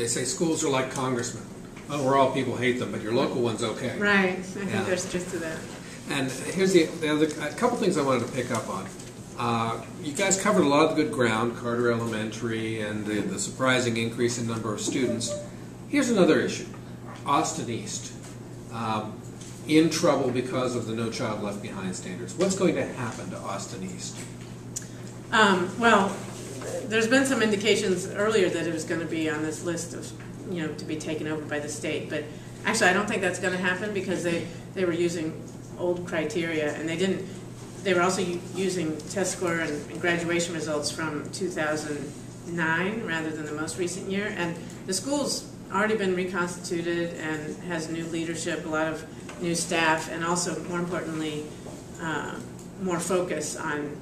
they say schools are like congressmen. Overall, people hate them, but your local one's okay. Right. I think there's truth to that. And here's the other a couple things I wanted to pick up on. You guys covered a lot of the good ground, Carter Elementary, and the surprising increase in number of students. Here's another issue. Austin East. In trouble because of the No Child Left Behind standards. What's going to happen to Austin East? Well, there's been some indications earlier that it was going to be on this list of, to be taken over by the state. But actually, I don't think that's going to happen because they were using old criteria, and they were also using test score and graduation results from 2009 rather than the most recent year. And the school's already been reconstituted and has new leadership, a lot of new staff, and also, more importantly, more focus on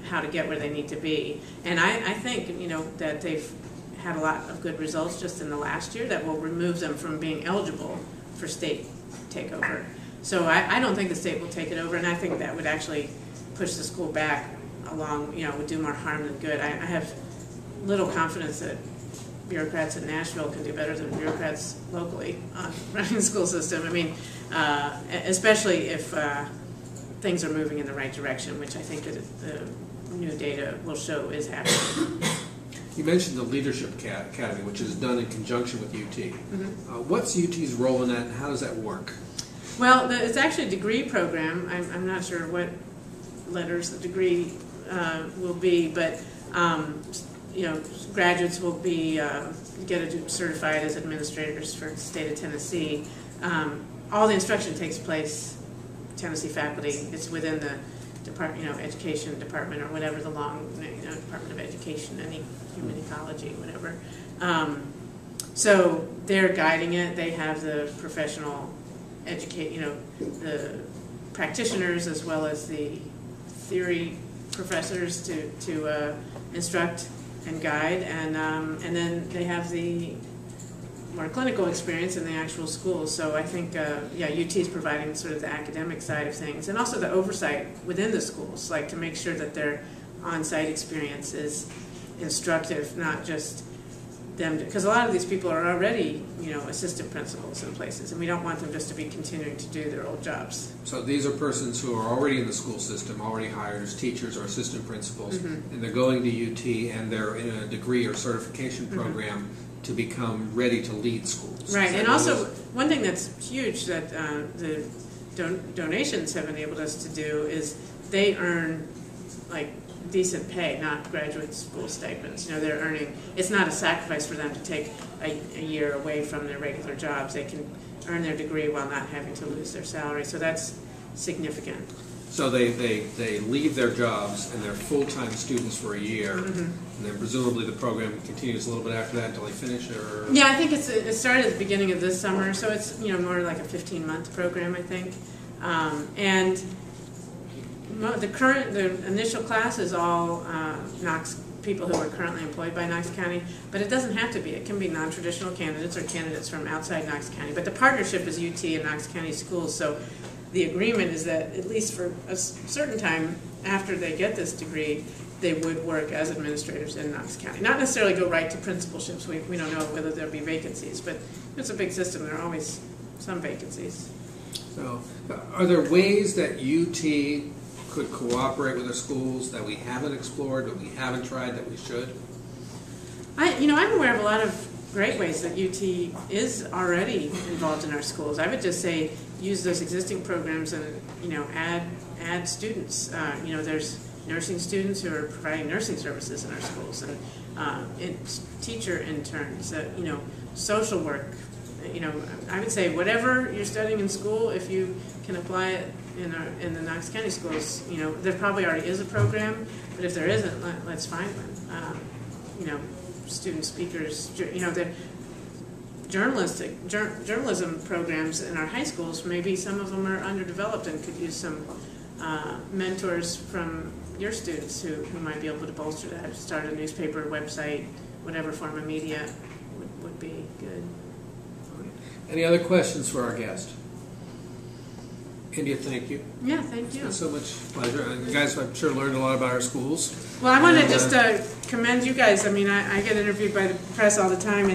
how to get where they need to be. And I think, that they've had a lot of good results just in the last year that will remove them from being eligible for state takeover. So I don't think the state will take it over, and I think that would actually push the school back along, would do more harm than good. I have little confidence that bureaucrats in Nashville can do better than bureaucrats locally on running the school system. I mean, especially if things are moving in the right direction, which I think that the new data will show is happening. You mentioned the Leadership Academy, which is done in conjunction with UT. Mm-hmm. What's UT's role in that, and how does that work? Well, it's actually a degree program. I'm not sure what letters the degree will be, but graduates will be get certified as administrators for the state of Tennessee. All the instruction takes place Tennessee faculty. It's within the department, education department or whatever the long, Department of Education, any human ecology, whatever. So they're guiding it. They have the professional the practitioners as well as the theory professors to instruct and guide, and then they have the more clinical experience in the actual schools. So I think, UT is providing sort of the academic side of things, and also the oversight within the schools, like to make sure that their on-site experience is instructive, not just them, because a lot of these people are already, assistant principals in places, and we don't want them just to be continuing to do their old jobs. So these are persons who are already in the school system, already hired as teachers or assistant principals, mm-hmm. and they're going to UT, and they're in a degree or certification program mm-hmm. to become ready to lead schools. Right, and also one thing that's huge that the donations have enabled us to do is they earn decent pay, not graduate school stipends. They're earning, it's not a sacrifice for them to take a year away from their regular jobs. They can earn their degree while not having to lose their salary. So that's significant. So they leave their jobs and they're full-time students for a year, mm-hmm. and then presumably the program continues a little bit after that until they finish, or? Yeah, I think it started at the beginning of this summer, so it's more like a 15-month program, I think. And the initial class is all Knox people who are currently employed by Knox County, but it doesn't have to be. It can be non-traditional candidates or candidates from outside Knox County. But the partnership is UT and Knox County schools, so the agreement is that at least for a certain time after they get this degree, they would work as administrators in Knox County. Not necessarily go right to principalships. We don't know whether there'll be vacancies, but it's a big system. There are always some vacancies. So are there ways that UT could cooperate with our schools that we haven't explored, that we haven't tried, that we should? I'm aware of a lot of great ways that UT is already involved in our schools. I would just say use those existing programs and add students. There's nursing students who are providing nursing services in our schools, and teacher interns. Social work. I would say whatever you're studying in school, if you can apply it in the Knox County schools, there probably already is a program, but if there isn't, let's find one. Student speakers, the journalism programs in our high schools, maybe some of them are underdeveloped and could use some mentors from your students who might be able to bolster that, start a newspaper, website, whatever form of media would be good. Any other questions for our guest? India, thank you. Yeah, thank you. It's been so much pleasure. You guys, I'm sure, learned a lot about our schools. Well, I want to just commend you guys. I mean, I get interviewed by the press all the time.